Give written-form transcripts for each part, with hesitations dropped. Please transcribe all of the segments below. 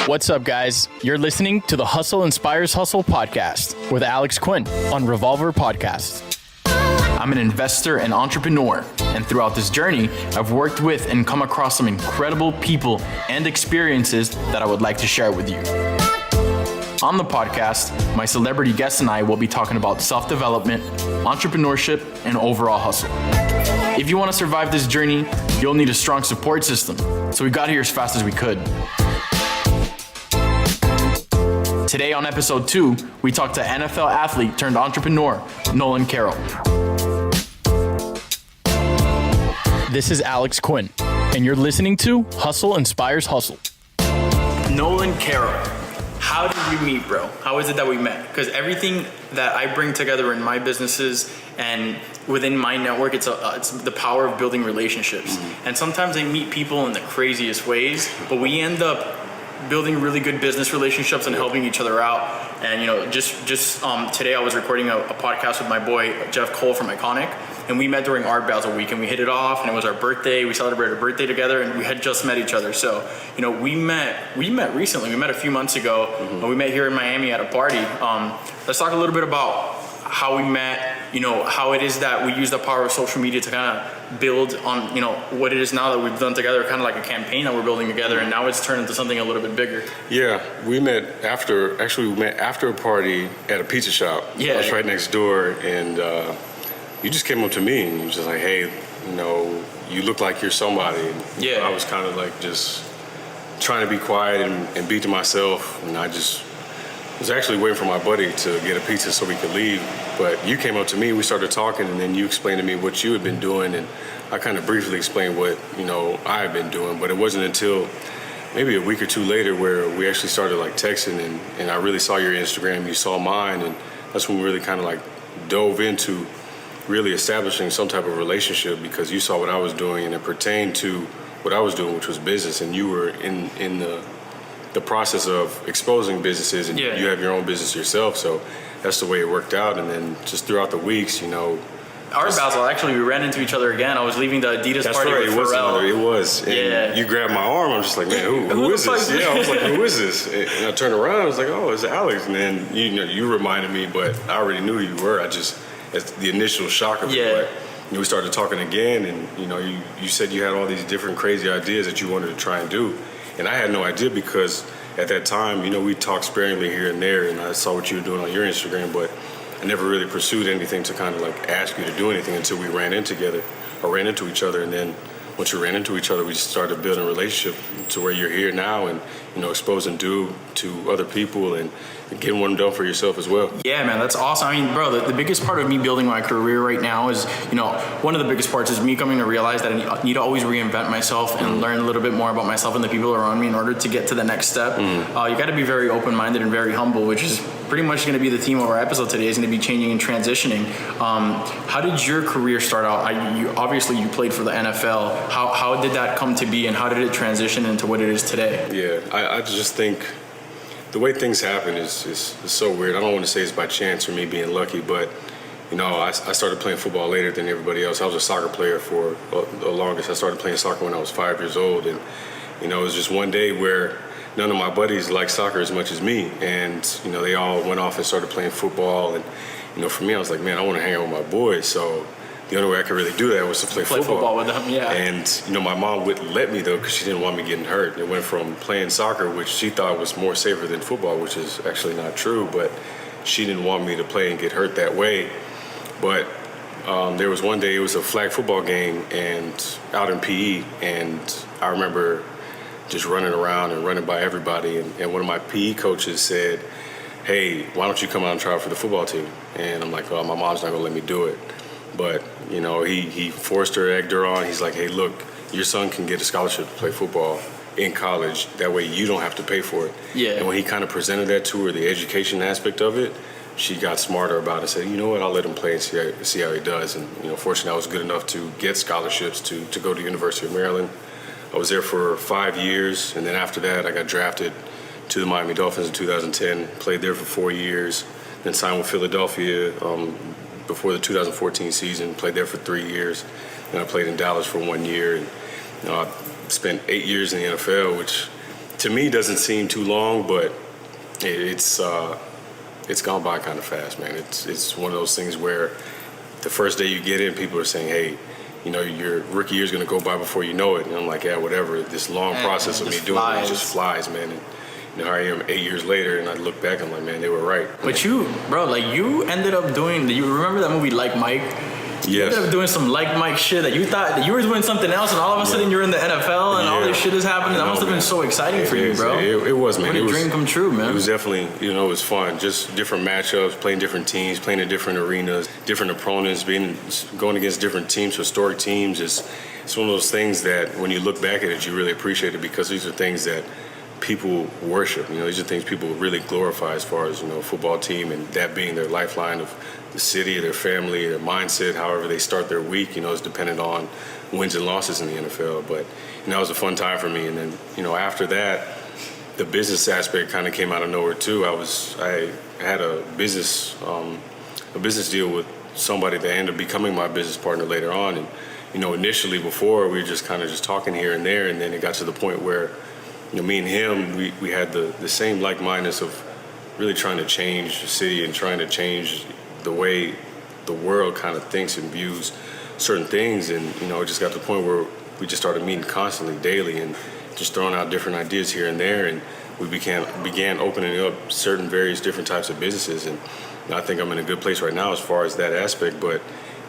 What's up, guys? You're listening to the Hustle Inspires Hustle podcast with Alex Quinn on Revolver Podcast. I'm an investor and entrepreneur, and throughout this journey, I've worked with and come across some incredible people and experiences that I would like to share with you. On the podcast, my celebrity guests and I will be talking about self-development, entrepreneurship, and overall hustle. If you want to survive this journey, you'll need a strong support system, so we got here as fast as we could. Today on episode 2, we talk to NFL athlete turned entrepreneur, Nolan Carroll. This is Alex Quinn, and you're listening to Hustle Inspires Hustle. Nolan Carroll, how did we meet, bro? How is it that we met? Because everything that I bring together in my businesses and within my network, it's the power of building relationships. And sometimes I meet people in the craziest ways, but we end up building really good business relationships and helping each other out. And just today I was recording a podcast with my boy Jeff Cole from Iconic, and we met during Art Basel week, and we hit it off, and it was our birthday. We celebrated our birthday together, and we had just met each other. So we met recently. We met a few months ago. We met here in Miami at a party. Let's talk a little bit about how we met, how it is that we use the power of social media to kind of build on, what it is now that we've done together, kind of like a campaign that we're building together, and now it's turned into something a little bit bigger. Yeah, we met after a party at a pizza shop. Yeah. I was right next door, and you just came up to me and you was just like, hey, you look like you're somebody. And, yeah. I was kind of like just trying to be quiet and be to myself, and I just was actually waiting for my buddy to get a pizza so we could leave. But you came up to me, we started talking, and then you explained to me what you had been doing, and I kind of briefly explained what I had been doing. But it wasn't until maybe a week or two later where we actually started like texting, and I really saw your Instagram, you saw mine, and that's when we really kind of like dove into really establishing some type of relationship, because you saw what I was doing and it pertained to what I was doing, which was business, and you were in the process of exposing businesses, and you have your own business yourself, so that's the way it worked out. And then just throughout the weeks, Art Basel, actually, we ran into each other again. I was leaving the Adidas party with Pharrell. It was. And you grabbed my arm. I'm just like, man, who is this? Yeah, I was like, who is this? And I turned around. I was like, oh, it's Alex. And then you reminded me, but I already knew who you were. It's the initial shock of it. But we started talking again, and you said you had all these different crazy ideas that you wanted to try and do, and I had no idea, because at that time, we talked sparingly here and there, and I saw what you were doing on your Instagram, but I never really pursued anything to kind of like ask you to do anything until we ran into each other. And then once we ran into each other, we just started building a relationship to where you're here now, and exposing DOOB to other people and getting one done for yourself as well. Yeah, man, that's awesome. I mean, bro, the biggest part of me building my career right now is, one of the biggest parts is me coming to realize that I need to always reinvent myself and learn a little bit more about myself and the people around me in order to get to the next step. You got to be very open-minded and very humble, which is pretty much going to be the theme of our episode today, is going to be changing and transitioning. How did your career start out? Obviously you played for the NFL. How did that come to be, and how did it transition into what it is today? Yeah, I just think the way things happen is so weird. I don't want to say it's by chance or me being lucky, but I started playing football later than everybody else. I was a soccer player for the longest. I started playing soccer when I was 5 years old, and it was just one day where none of my buddies liked soccer as much as me, and they all went off and started playing football. And for me, I was like, man, I want to hang out with my boys. So the only way I could really do that was to play football with them. Yeah. And my mom wouldn't let me, though, because she didn't want me getting hurt. It went from playing soccer, which she thought was more safer than football, which is actually not true, but she didn't want me to play and get hurt that way. But there was one day, it was a flag football game and out in PE, and I remember just running around and running by everybody, and one of my PE coaches said, hey, why don't you come out and try out for the football team? And I'm like, oh, my mom's not gonna let me do it. But he forced her, egged her on. He's like, hey, look, your son can get a scholarship to play football in college. That way you don't have to pay for it. Yeah. And when he kind of presented that to her, the education aspect of it, she got smarter about it and said, you know what, I'll let him play and see how he does. And fortunately, I was good enough to get scholarships to go to the University of Maryland. I was there for 5 years, and then after that, I got drafted to the Miami Dolphins in 2010. Played there for 4 years, then signed with Philadelphia before the 2014 season. Played there for 3 years. Then I played in Dallas for 1 year, and I spent 8 years in the NFL, which to me doesn't seem too long, but it's gone by kind of fast, man. It's one of those things where the first day you get in, people are saying, hey, your rookie year is going to go by before you know it. And I'm like, yeah, whatever. This long process of me doing it just flies, man. And here I am 8 years later, and I look back, I'm like, man, they were right. But you ended up doing, you remember that movie Like Mike? Yes. You ended up doing some Like Mike shit that you thought that you were doing something else, and all of a sudden you're in the NFL and all this shit is happening. That must have been so exciting for you, bro. It was, man. What a dream come true, man. It was definitely, it was fun. Just different matchups, playing different teams, playing in different arenas, different opponents, going against different teams, historic teams. It's one of those things that when you look back at it, you really appreciate it, because these are things that people worship. These are things people really glorify as far as, a football team, and that being their lifeline of the city, their family, their mindset, however they start their week, is dependent on wins and losses in the NFL. But, it was a fun time for me. And then, after that, the business aspect kind of came out of nowhere too. I had a business deal with somebody that ended up becoming my business partner later on. And, initially before we were just kind of just talking here and there, and then it got to the point where, me and him, we had the same like-mindedness of really trying to change the city and trying to change the way the world kind of thinks and views certain things. And, it just got to the point where we just started meeting constantly, daily, and just throwing out different ideas here and there. And we began opening up certain various different types of businesses. And I think I'm in a good place right now as far as that aspect. But,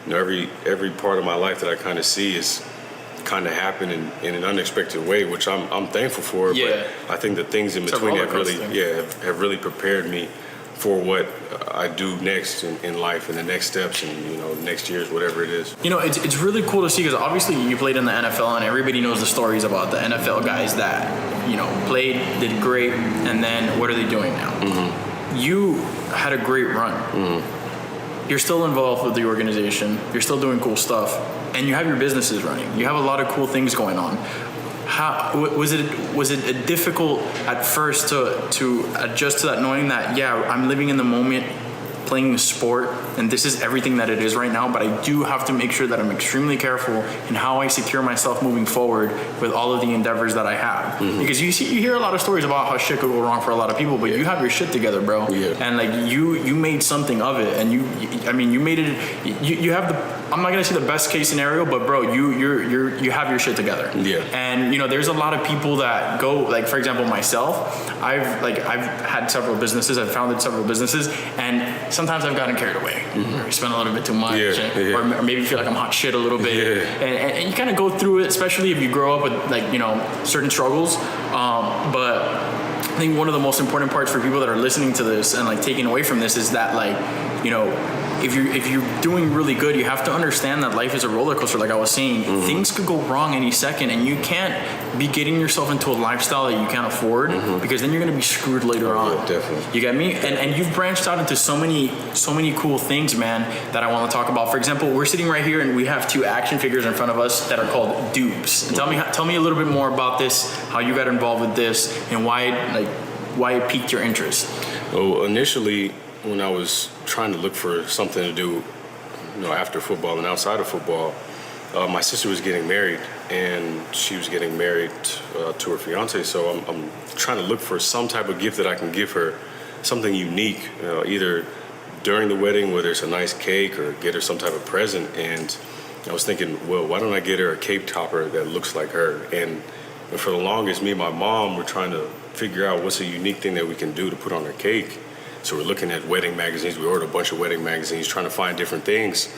every part of my life that I kind of see is kind of happen in an unexpected way, which I'm thankful for. Yeah. But I think the things in between have really prepared me for what I do next in life and the next steps and, next year's, whatever it is. It's really cool to see, because obviously you played in the NFL and everybody knows the stories about the NFL guys that, played, did great, and then what are they doing now? Mm-hmm. You had a great run. Mm-hmm. You're still involved with the organization. You're still doing cool stuff. And you have your businesses running. You have a lot of cool things going on. How was it difficult at first to adjust to that, knowing that, yeah, I'm living in the moment, playing the sport, and this is everything that it is right now, but I do have to make sure that I'm extremely careful in how I secure myself moving forward with all of the endeavors that I have. Mm-hmm. Because you hear a lot of stories about how shit could go wrong for a lot of people, but you have your shit together, bro. Yeah. And like you made something of it, and you made it. You have I'm not gonna say the best case scenario, but bro, you have your shit together. Yeah. And there's a lot of people that go, like, for example, myself. I've had several businesses. I've founded several businesses, and sometimes I've gotten carried away. Mm-hmm. Or spent a little bit too much, or maybe feel like I'm hot shit a little bit. Yeah. And you kind of go through it, especially if you grow up with certain struggles. But I think one of the most important parts for people that are listening to this and taking away from this is that if you're doing really good, you have to understand that life is a roller coaster. Like I was saying, mm-hmm. things could go wrong any second, and you can't be getting yourself into a lifestyle that you can't afford, mm-hmm. because then you're going to be screwed later on. Yeah, definitely. You get me? And you've branched out into so many cool things, man, that I want to talk about. For example, we're sitting right here and we have 2 action figures in front of us that are called DOOBs. Mm-hmm. Tell me a little bit more about this, how you got involved with this, and why it piqued your interest. Well, initially, when I was trying to look for something to do, after football and outside of football, my sister was getting married, and she was getting married to her fiance. So I'm trying to look for some type of gift that I can give her, something unique, either during the wedding, whether it's a nice cake, or get her some type of present. And I was thinking, well, why don't I get her a cape topper that looks like her? And for the longest, me and my mom were trying to figure out what's a unique thing that we can do to put on her cake. So we're looking at wedding magazines. We ordered a bunch of wedding magazines, trying to find different things.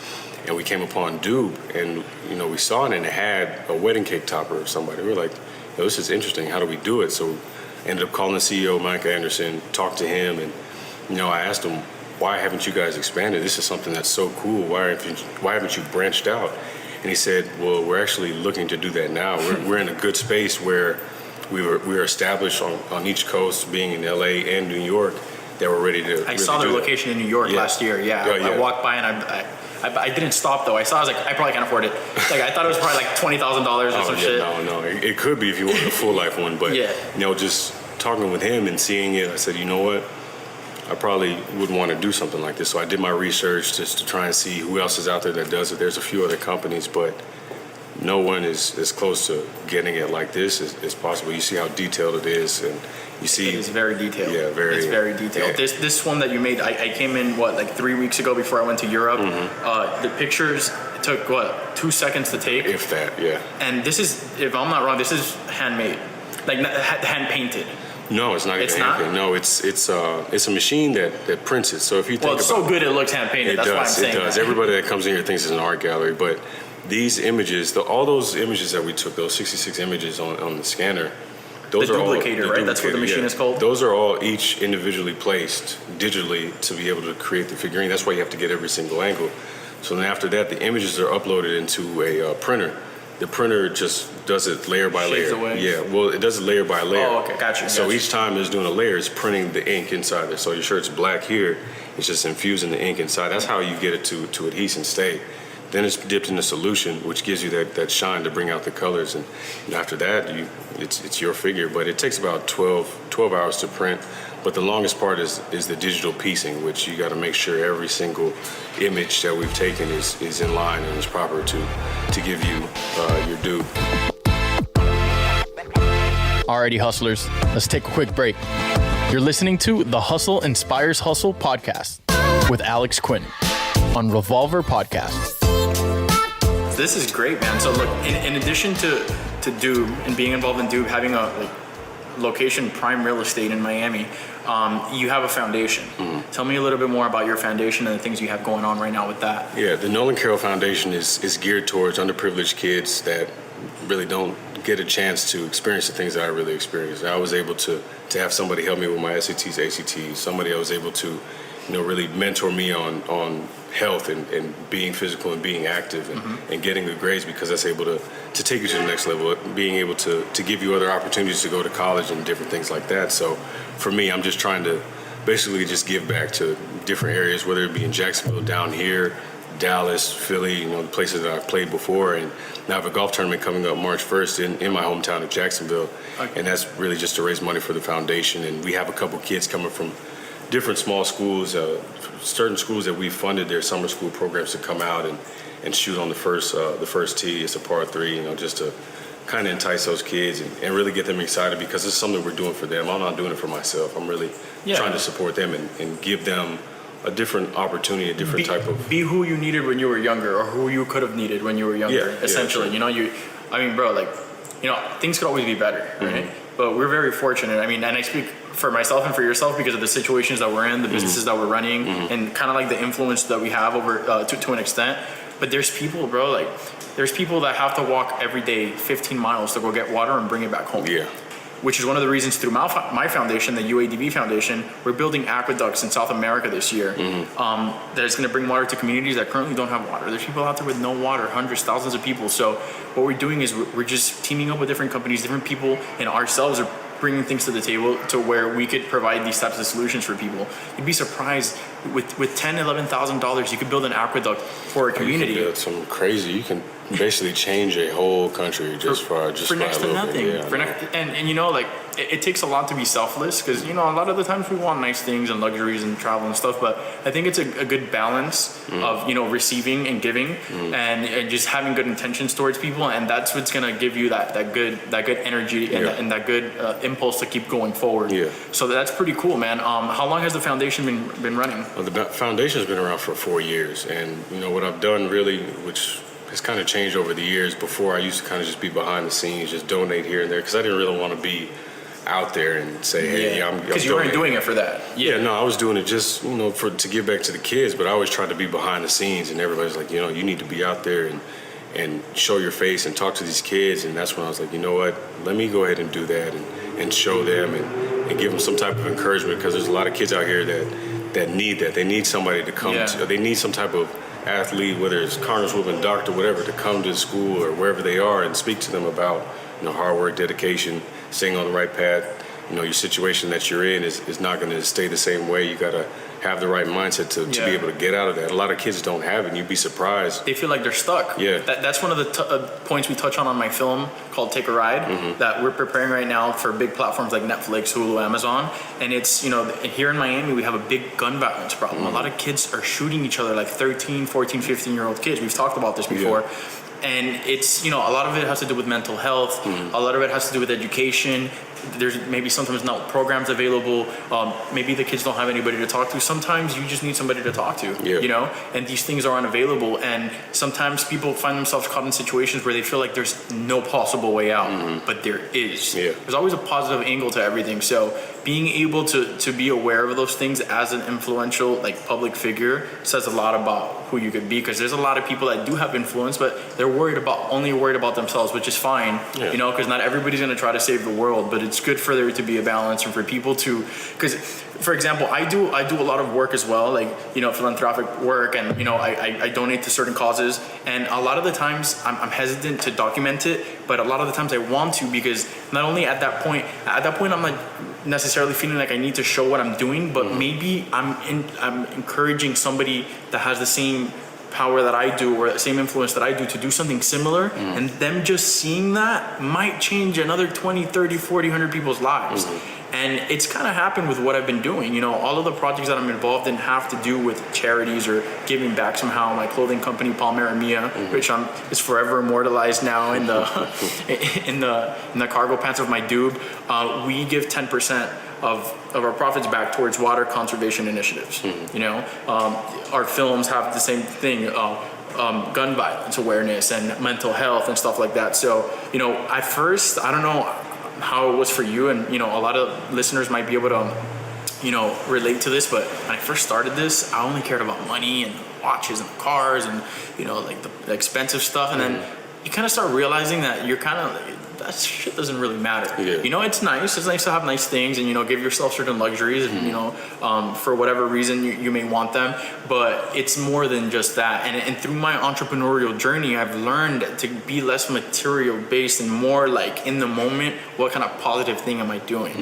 And we came upon DOOB, and we saw it, and it had a wedding cake topper of somebody. We were like, this is interesting. How do we do it? So I ended up calling the CEO, Mike Anderson, talked to him, and I asked him, why haven't you guys expanded? This is something that's so cool. Why haven't you branched out? And he said, well, we're actually looking to do that now. We're in a good space where we were established on each coast, being in LA and New York, that we're ready to. I saw their location in New York last year. Yeah. I walked by and I didn't stop though. I was like, I probably can't afford it. I thought it was probably like $20,000 or some shit. No, it could be if you want a full life one, but just talking with him and seeing it, I said, you know what? I probably wouldn't want to do something like this. So I did my research just to try and see who else is out there that does it. There's a few other companies, but no one is as close to getting it like this as possible. You see how detailed it is, and you see it's very detailed. Yeah, It's very detailed. Yeah. This one that you made, I came in like 3 weeks ago before I went to Europe. The pictures took 2 seconds to take. If that, yeah. And this is, if I'm not wrong, this is handmade, like hand painted. No, it's not. It's even not? hand-painted. No, it's a machine that prints it. So if you think Well, it's so good it looks hand painted. That's why I'm saying it does. that. Everybody that comes in here thinks it's an art gallery, but these images, all those images that we took, those 66 images on the scanner, those The are all duplicator, right? That's what the machine is called? Those are all each individually placed digitally to be able to create the figurine. That's why you have to get every single angle. So then after that, the images are uploaded into a printer. The printer just does it layer by Shades layer. away. Yeah, well, it does it layer by layer. Oh, okay, gotcha. So each time it's doing a layer, it's printing the ink inside there. So your shirt's black here, it's just infusing the ink inside. That's how you get it to adhere and stay. Then it's dipped in a solution, which gives you that shine to bring out the colors. And after that, it's your figure. But it takes about 12 hours to print. But the longest part is the digital piecing, which you got to make sure every single image that we've taken is in line and is proper to give you your due. Alrighty, hustlers, let's take a quick break. You're listening to the Hustle Inspires Hustle podcast with Alex Quinn on Revolver Podcast. This is great, man. So look, in addition to DOOB and being involved in DOOB, having a location prime real estate in Miami, you have a foundation. Tell me a little bit more about your foundation and the things you have going on right now with that. Yeah, the Nolan Carroll Foundation is geared towards underprivileged kids that really don't get a chance to experience the things that I really experienced. I was able to have somebody help me with my SATs, ACTs, somebody that was able to really mentor me on health and being physical and being active and getting good grades, because that's able to take you to the next level, being able to give you other opportunities to go to college and different things like that. So for me, I'm just trying to basically just give back to different areas, whether it be in Jacksonville, down here, Dallas, Philly, the places that I've played before. And now I have a golf tournament coming up March 1st in my hometown of Jacksonville. Okay. And that's really just to raise money for the foundation. And we have a couple kids coming from different small schools, certain schools that we funded their summer school programs to come out and shoot on the first tee. It's a par 3, just to kind of entice those kids and really get them excited, because it's something we're doing for them. I'm not doing it for myself. I'm really trying to support them and give them a different opportunity, a different type of... Be who you needed when you were younger, or who you could have needed when you were younger, essentially. Things could always be better, right? But we're very fortunate. And I speak for myself and for yourself because of the situations that we're in, the businesses that we're running, and kind of like the influence that we have over to an extent. But there's people, bro, there's people that have to walk every day 15 miles to go get water and bring it back home. Yeah. Which is one of the reasons through my foundation, the UADB Foundation, we're building aqueducts in South America this year. That's going to bring water to communities that currently don't have water. There's people out there with no water, hundreds, thousands of people. So what we're doing is we're just teaming up with different companies, different people, and ourselves are bringing things to the table to where we could provide these types of solutions for people. You'd be surprised with $10,000, $11,000, you could build an aqueduct for a community. You can build some crazy. You can basically change a whole country for next to nothing. It takes a lot to be selfless, because a lot of the times we want nice things and luxuries and travel and stuff, but I think it's a good balance of receiving and giving and just having good intentions towards people, and that's what's gonna give you that good energy and that good impulse to keep going forward. Yeah. So that's pretty cool, man. How long has the foundation been running? Well, the foundation's been around for 4 years, and what I've done really, which has kind of changed over the years. Before, I used to kind of just be behind the scenes, just donate here and there, because I didn't really want to be out there and say, hey, I'm because you weren't doing it for that. Yeah, no, I was doing it just to give back to the kids, but I always tried to be behind the scenes, and everybody's like, you need to be out there and show your face and talk to these kids. And that's when I was like, you know what, let me go ahead and do that and show them and give them some type of encouragement, because there's a lot of kids out here that need that. They need somebody to come to. They need some type of athlete, whether it's congresswoman, doctor, whatever, to come to school or wherever they are and speak to them about hard work, dedication, staying on the right path. Your situation that you're in is not going to stay the same way. You got to have the right mindset to be able to get out of that. A lot of kids don't have it, and you'd be surprised. They feel like they're stuck. Yeah. That's one of the points we touch on my film called Take a Ride, that we're preparing right now for big platforms like Netflix, Hulu, Amazon. And it's, here in Miami, we have a big gun violence problem. A lot of kids are shooting each other, like 13, 14, 15-year-old kids. We've talked about this before. And it's, a lot of it has to do with mental health. A lot of it has to do with education. There's maybe sometimes not programs available. Maybe the kids don't have anybody to talk to. Sometimes you just need somebody to talk to, and these things are unavailable. And sometimes people find themselves caught in situations where they feel like there's no possible way out, but there is. There's always a positive angle to everything. So being able to be aware of those things as an influential, like, public figure says a lot about who you could be, because there's a lot of people that do have influence, but they're only worried about themselves, which is fine, because not everybody's going to try to save the world, but it's good for there to be a balance and for people to, because, for example, I do a lot of work as well, like, philanthropic work, and, I donate to certain causes, and a lot of the times I'm hesitant to document it, but a lot of the times I want to, because not only at that point I'm not necessarily feeling like I need to show what I'm doing, but maybe I'm encouraging somebody that has the same power that I do, or the same influence that I do, to do something similar, and them just seeing that might change another 20, 30, 40, 100 people's lives. And it's kind of happened with what I've been doing. All of the projects that I'm involved in have to do with charities or giving back somehow. My clothing company, Palmera Mia, which is forever immortalized now in the in the cargo pants of my DOOB. We give 10% of our profits back towards water conservation initiatives. Our films have the same thing. Gun violence awareness and mental health and stuff like that. So, at first, I don't know how it was for you, and a lot of listeners might be able to relate to this, but when I first started this, I only cared about money and watches and cars and like the expensive stuff, and then you kind of start realizing that you're kind of that shit doesn't really matter. It's nice to have nice things and give yourself certain luxuries, and for whatever reason you may want them, but it's more than just that. And through my entrepreneurial journey, I've learned to be less material based and more like in the moment, what kind of positive thing am I doing?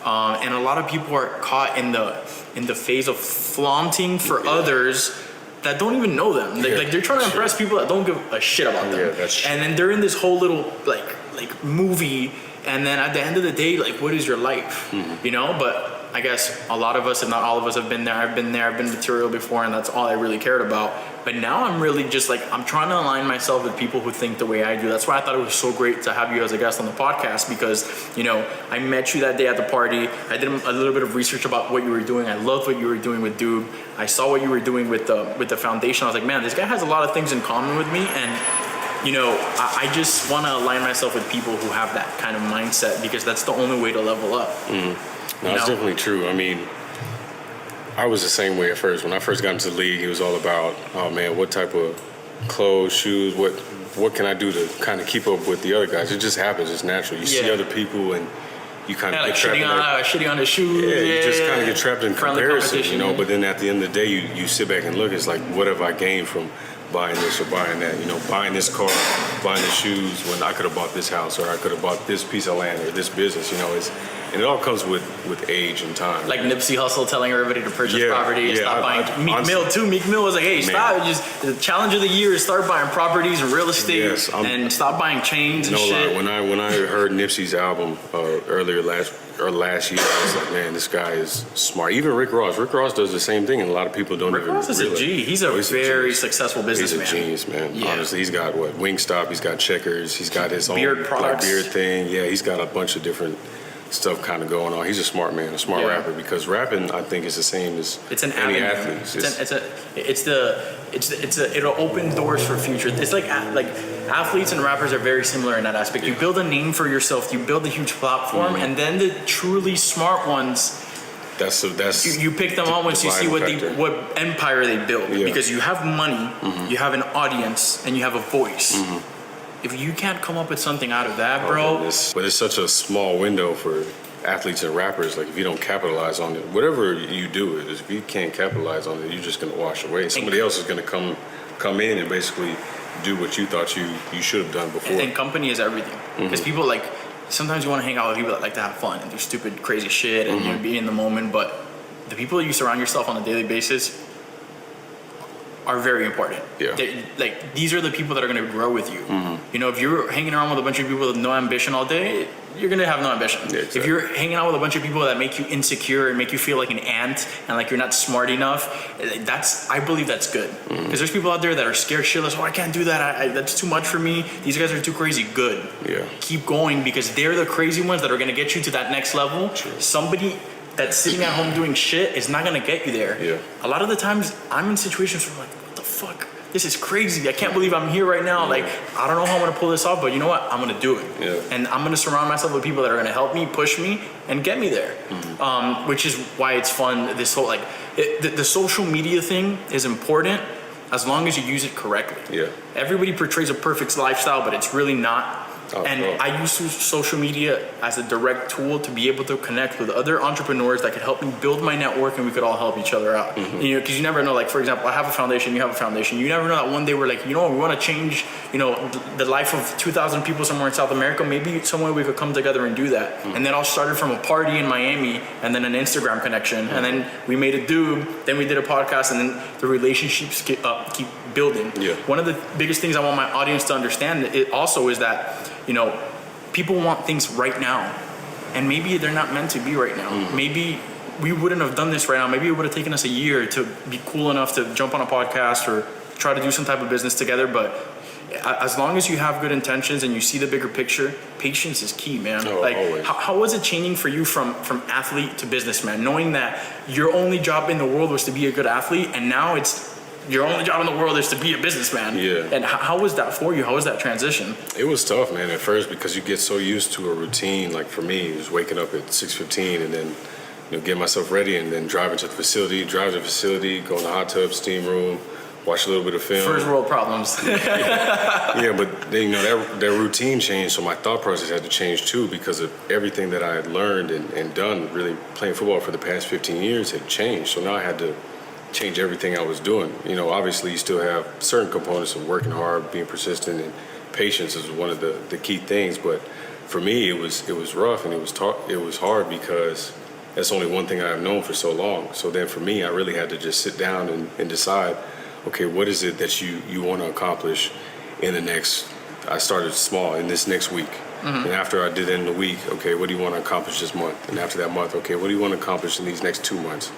And a lot of people are caught in the phase of flaunting for others that don't even know them. Like they're trying to impress people that don't give a shit about them. And then they're in this whole little like movie, and then at the end of the day, like, what is your life? But I guess a lot of us, if not all of us, have been there. I've been material before, and that's all I really cared about. But now I'm really just like, I'm trying to align myself with people who think the way I do. That's why I thought it was so great to have you as a guest on the podcast, because I met you that day at the party. I did a little bit of research about what you were doing. I loved what you were doing with DOOB. I saw what you were doing with the foundation. I was like, man, this guy has a lot of things in common with me, and I just want to align myself with people who have that kind of mindset, because that's the only way to level up. No, it's definitely true. I mean, I was the same way at first. When I first got into the league, it was all about, oh man, what type of clothes, shoes, what can I do to kind of keep up with the other guys? It just happens. It's natural. You see other people and you kind of get trapped shitting on the shoes. You just kind of get trapped in comparison, But then at the end of the day, you sit back and look. It's like, what have I gained from buying this or buying that? Buying this car, buying the shoes, when I could have bought this house, or I could have bought this piece of land or this business. And it all comes with age and time. Like Nipsey Hussle telling everybody to purchase property, stop buying. Meek Mill too. Meek Mill was like, hey, stop. Just the challenge of the year is start buying properties and real estate, and stop buying chains and shit. When I heard Nipsey's album last year, I was like, man, this guy is smart. Even Rick Ross does the same thing, and a lot of people don't even realize. Rick Ross is a G. He's a very successful businessman. He's a genius, man. Yeah. Honestly, he's got Wingstop, he's got Checkers, he's got his own beard products, beard thing. Yeah, he's got a bunch of different stuff kind of going on. He's a smart man, a smart rapper, because rapping, I think, is the same as any athlete. It'll open doors for future. It's like athletes and rappers are very similar in that aspect. You build a name for yourself, you build a huge platform, and then the truly smart ones, you pick them up once you see what empire they built, because you have money, you have an audience, and you have a voice. If you can't come up with something out of that, bro. But it's such a small window for athletes and rappers. Like, if you don't capitalize on it, whatever you do, if you can't capitalize on it, you're just gonna wash away. Somebody else is gonna come in and basically do what you thought you should have done before. And company is everything. Because people sometimes you want to hang out with people that like to have fun and do stupid, crazy shit and be in the moment. But the people you surround yourself on a daily basis are very important. Yeah. Like, these are the people that are going to grow with you. You know, if you're hanging around with a bunch of people with no ambition all day, you're going to have no ambition. Yeah, exactly. If you're hanging out with a bunch of people that make you insecure and make you feel like an ant and like you're not smart enough, I believe that's good. Because there's people out there that are scared shitless. Oh, I can't do that. That's too much for me. These guys are too crazy. Good. Yeah. Keep going, because they're the crazy ones that are going to get you to that next level. True. Somebody that's sitting at home doing shit is not going to get you there. Yeah. A lot of the times I'm in situations where I'm like, what the fuck? This is crazy. I can't believe I'm here right now. Like, I don't know how I'm going to pull this off, but you know what? I'm going to do it. Yeah. And I'm going to surround myself with people that are going to help me, push me, and get me there. Which is why it's fun. This whole, like, the social media thing is important as long as you use it correctly. Yeah. Everybody portrays a perfect lifestyle, but it's really not. I use social media as a direct tool to be able to connect with other entrepreneurs that could help me build my network, and we could all help each other out. You know, because you never know. Like, for example, I have a foundation, you have a foundation. You never know that one day we're like, you know, we want to change, you know, the life of 2,000 people somewhere in South America. Maybe some way we could come together and do that. And then I started from a party in Miami, and then an Instagram connection, and then we made a DOOB. Then we did a podcast, and then the relationships keep building. Yeah. One of the biggest things I want my audience to understand also is that, you know, people want things right now, and maybe they're not meant to be right now. Maybe we wouldn't have done this right now. Maybe it would have taken us a year to be cool enough to jump on a podcast or try to do some type of business together. But as long as you have good intentions and you see the bigger picture, patience is key, man. Always. How was it changing for you from athlete to businessman, knowing that your only job in the world was to be a good athlete, and now it's your only job in the world is to be a businessman? Yeah. And how was that for you? How was that transition? It was tough, man, at first, because you get so used to a routine. Like, for me, it was waking up at 6:15 and then, you know, getting myself ready and then driving to the facility, go in the hot tub, steam room, watch a little bit of film. First world problems. Yeah, but then, you know, that routine changed, so my thought process had to change too, because of everything that I had learned and done really playing football for the past 15 years had changed. So now I had to change everything I was doing. You know, obviously you still have certain components of working hard, being persistent, and patience is one of the key things. But for me, it was rough, and it was hard because that's only one thing I've known for so long. So then for me, I really had to just sit down and decide, okay, what is it that you want to accomplish in the next, I started small, in this next week. And after I did it in the week, okay, what do you want to accomplish this month? And after that month, okay, what do you want to accomplish in these next 2 months?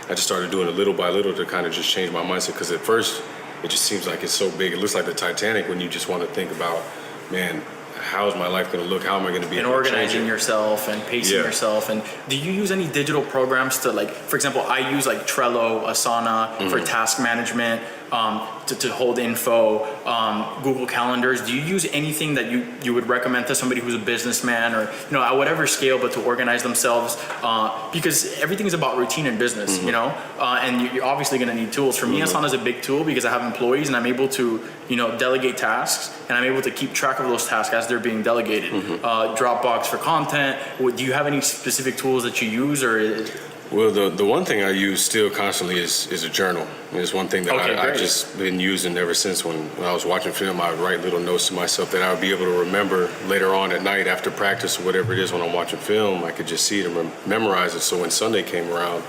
I just started doing it little by little to kind of just change my mindset, because at first it just seems like it's so big. It looks like the Titanic when you just want to think about, man, how is my life going to look? How am I going to be and able to organizing yourself and pacing yourself. And do you use any digital programs to, like, for example, I use like Trello, Asana for task management, to hold info, Google Calendars. Do you use anything that you would recommend to somebody who's a businessman, or, you know, at whatever scale, but to organize themselves? Because everything is about routine in business, you know, and you're obviously going to need tools. For me, Asana is a big tool because I have employees and I'm able to, you know, delegate tasks, and I'm able to keep track of those tasks as they're being delegated. Dropbox for content. Do you have any specific tools that you use, or? Well, the one thing I use still constantly is a journal. It's one thing that I've just been using ever since when I was watching film. I would write little notes to myself that I would be able to remember later on at night after practice or whatever it is. When I'm watching film, I could just see it and memorize it. So when Sunday came around,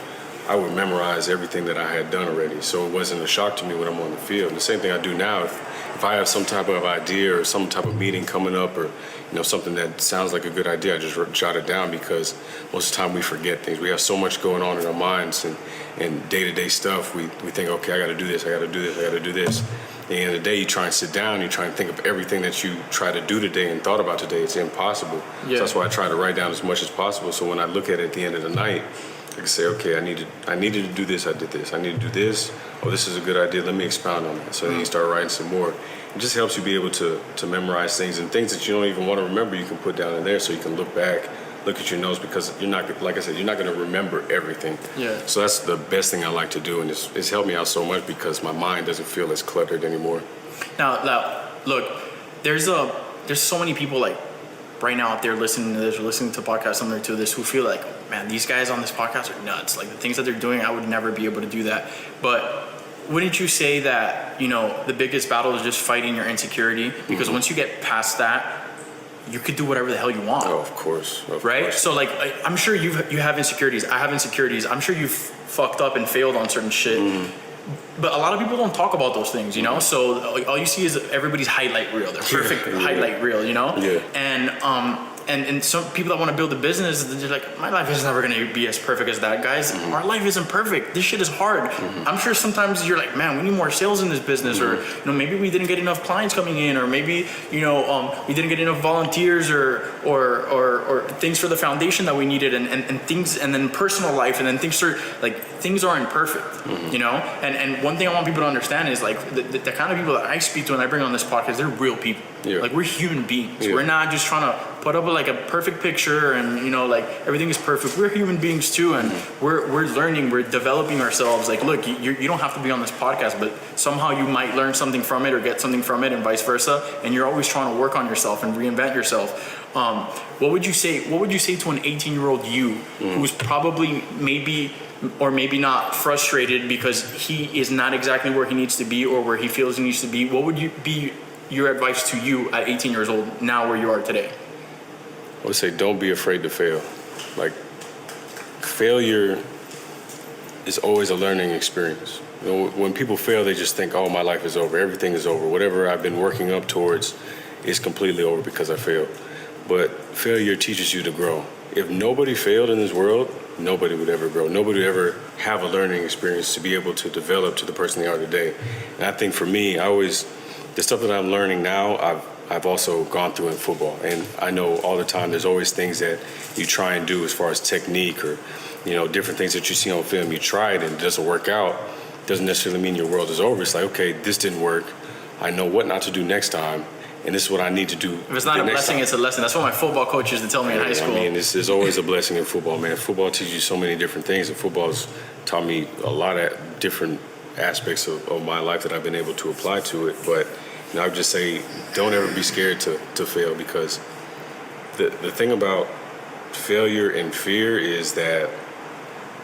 I would memorize everything that I had done already. So it wasn't a shock to me when I'm on the field. And the same thing I do now. If I have some type of idea or some type of meeting coming up, or, you know, something that sounds like a good idea, I just jot it down, because most of the time we forget things. We have so much going on in our minds and day-to-day stuff. We think, okay, I got to do this, I got to do this, I got to do this. At the end of the day, you try and sit down, you try and think of everything that you try to do today and thought about today. It's impossible. So that's why I try to write down as much as possible. So when I look at it at the end of the night, I can say, okay, I needed to do this, I did this. I need to do this. Oh, this is a good idea. Let me expound on that. So then you start writing some more. It just helps you be able to memorize things, and things that you don't even want to remember, you can put down in there so you can look back, look at your notes, because you're not, like I said, you're not going to remember everything. So that's the best thing I like to do, and it's helped me out so much because my mind doesn't feel as cluttered anymore. Now, look, there's so many people, like, right now out there listening to this or listening to podcasts similar to this, who feel like, man, these guys on this podcast are nuts. Like, the things that they're doing, I would never be able to do that. But wouldn't you say that, you know, the biggest battle is just fighting your insecurity? Because once you get past that, you could do whatever the hell you want. Oh, of course. Right? So, like, I'm sure you have insecurities. I have insecurities. I'm sure you've fucked up and failed on certain shit. But a lot of people don't talk about those things, you know? So all you see is everybody's highlight reel, their perfect highlight reel, you know? Yeah. And some people that want to build a business, they're like, my life is never going to be as perfect as that, guys. Our life isn't perfect. This shit is hard. I'm sure sometimes you're like, man, we need more sales in this business, or maybe we didn't get enough clients coming in, or maybe we didn't get enough volunteers, or things for the foundation that we needed, and things, and then personal life, and then things aren't perfect, you know. And one thing I want people to understand is like the kind of people that I speak to and I bring on this podcast, they're real people. Yeah. Like we're human beings. Yeah. We're not just trying to put up like a perfect picture and like everything is perfect. We're human beings too, and we're learning, we're developing ourselves. Like, look, you don't have to be on this podcast, but somehow you might learn something from it or get something from it, and vice versa. And you're always trying to work on yourself and reinvent yourself. What would you say to an 18-year-old you who's probably maybe not frustrated because he is not exactly where he needs to be or where he feels he needs to be? What would be your advice to you at 18 years old, now where you are today? I would say don't be afraid to fail. Like, failure is always a learning experience. You know, when people fail, they just think, oh, my life is over, everything is over. Whatever I've been working up towards is completely over because I failed. But failure teaches you to grow. If nobody failed in this world, nobody would ever grow. Nobody would ever have a learning experience to be able to develop to the person they are today. And I think for me, the stuff that I'm learning now, I've also gone through in football. And I know all the time there's always things that you try and do as far as technique or, different things that you see on film. You try it and it doesn't work out. Doesn't necessarily mean your world is over. It's like, okay, this didn't work. I know what not to do next time. And this is what I need to do. If it's not a blessing, it's a lesson. That's what my football coach used to tell me in high school. I mean, there's always a blessing in football, man. Football teaches you so many different things, and football's taught me a lot of different aspects of my life that I've been able to apply to it. But I would just say, don't ever be scared to fail, because the thing about failure and fear is that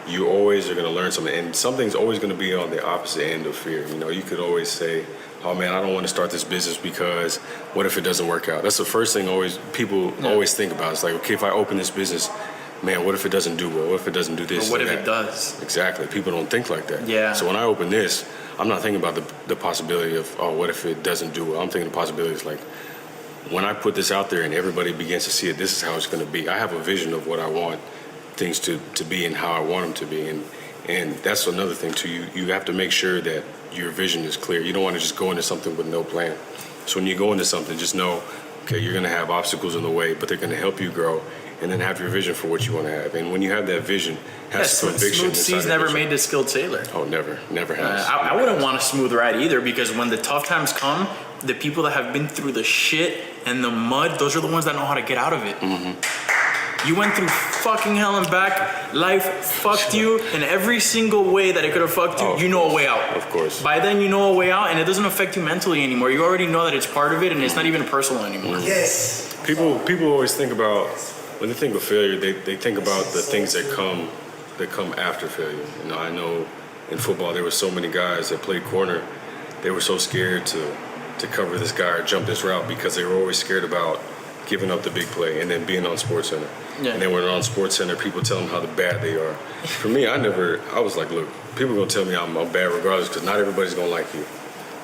you always are going to learn something, and something's always going to be on the opposite end of fear. You could always say, oh man, I don't want to start this business because what if it doesn't work out? That's the first thing people always think about. It's like, okay, if I open this business, man, what if it doesn't do well? What if it doesn't do this? Or what if it does? Exactly. People don't think like that. Yeah. So when I open this, I'm not thinking about the possibility of, oh, what if it doesn't do well? I'm thinking the possibilities like, when I put this out there and everybody begins to see it, this is how it's going to be. I have a vision of what I want things to be and how I want them to be. And that's another thing too. You have to make sure that your vision is clear. You don't want to just go into something with no plan. So when you go into something, just know, okay, you're going to have obstacles in the way, but they're going to help you grow. And then have your vision for what you want to have. And when you have that vision, have some conviction. Smooth seas never made the skilled sailor. Oh, never has. I wouldn't want a smooth ride either, because when the tough times come, the people that have been through the shit and the mud, those are the ones that know how to get out of it. You went through fucking hell and back. Life fucked you in every single way that it could have fucked you. You know a way out. Of course. By then, you know a way out, and it doesn't affect you mentally anymore. You already know that it's part of it, and it's not even personal anymore. Yes. People always think about, when they think of failure, they think about the things that come after failure. I know in football there were so many guys that played corner. They were so scared to cover this guy or jump this route because they were always scared about giving up the big play and then being on SportsCenter. Yeah. And then when they're on SportsCenter, people tell them how bad they are. For me, I was like, look, people are going to tell me I'm bad regardless, because not everybody's going to like you.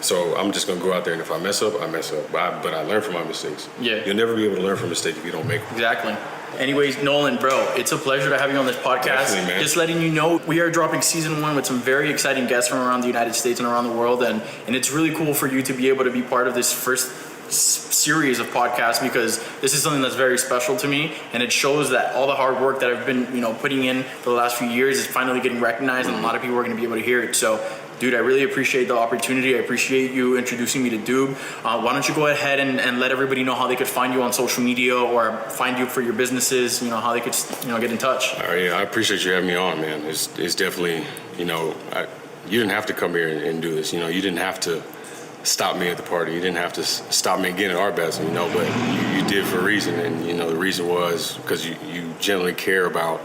So I'm just going to go out there, and if I mess up, I mess up. But I learn from my mistakes. Yeah. You'll never be able to learn from a mistake if you don't make them. Exactly. Anyways, Nolan, bro, it's a pleasure to have you on this podcast. Definitely, man. Just letting you know, we are dropping season 1 with some very exciting guests from around the United States and around the world, and it's really cool for you to be able to be part of this first series of podcasts, because this is something that's very special to me, and it shows that all the hard work that I've been putting in for the last few years is finally getting recognized, and a lot of people are going to be able to hear it. So dude, I really appreciate the opportunity. I appreciate you introducing me to DOOB. Why don't you go ahead and let everybody know how they could find you on social media, or find you for your businesses, how they could get in touch. All right, I appreciate you having me on, man. It's definitely, you didn't have to come here and do this. You didn't have to stop me at the party. You didn't have to stop me again at Art Basel, but you did for a reason. And, the reason was because you generally care about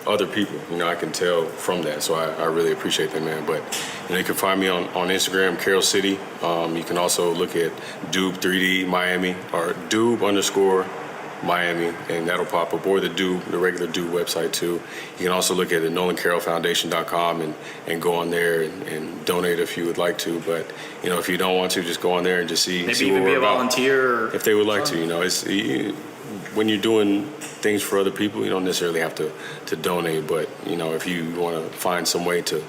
other people. I can tell from that. So I really appreciate that, man. But, you can find me on Instagram, Carroll City. You can also look at DOOB 3D Miami, or DOOB Miami, and that'll pop up, or the DOOB, the regular DOOB website too. You can also look at the NolanCarrollFoundation.com and go on there and donate if you would like to. But if you don't want to, just go on there and just see. Maybe see even what be we're a about. volunteer. If they would like to, it's when you're doing things for other people, you don't necessarily have to donate. But if you want to find some way to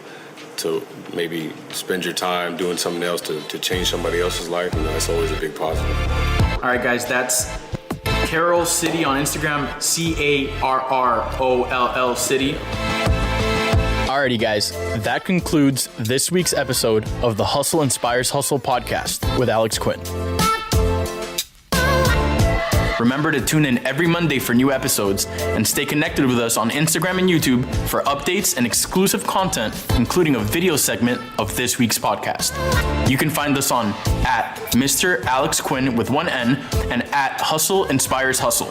maybe spend your time doing something else to change somebody else's life, that's always a big positive. All right, guys, that's Carroll City on Instagram, CARROLL City. Alrighty, guys, that concludes this week's episode of the Hustle Inspires Hustle podcast with Alex Quinn. Remember to tune in every Monday for new episodes and stay connected with us on Instagram and YouTube for updates and exclusive content, including a video segment of this week's podcast. You can find us on @Mr. Alex Quinn with one N and @Hustle Inspires Hustle.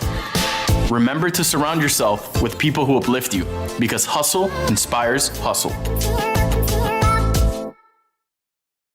Remember to surround yourself with people who uplift you, because hustle inspires hustle.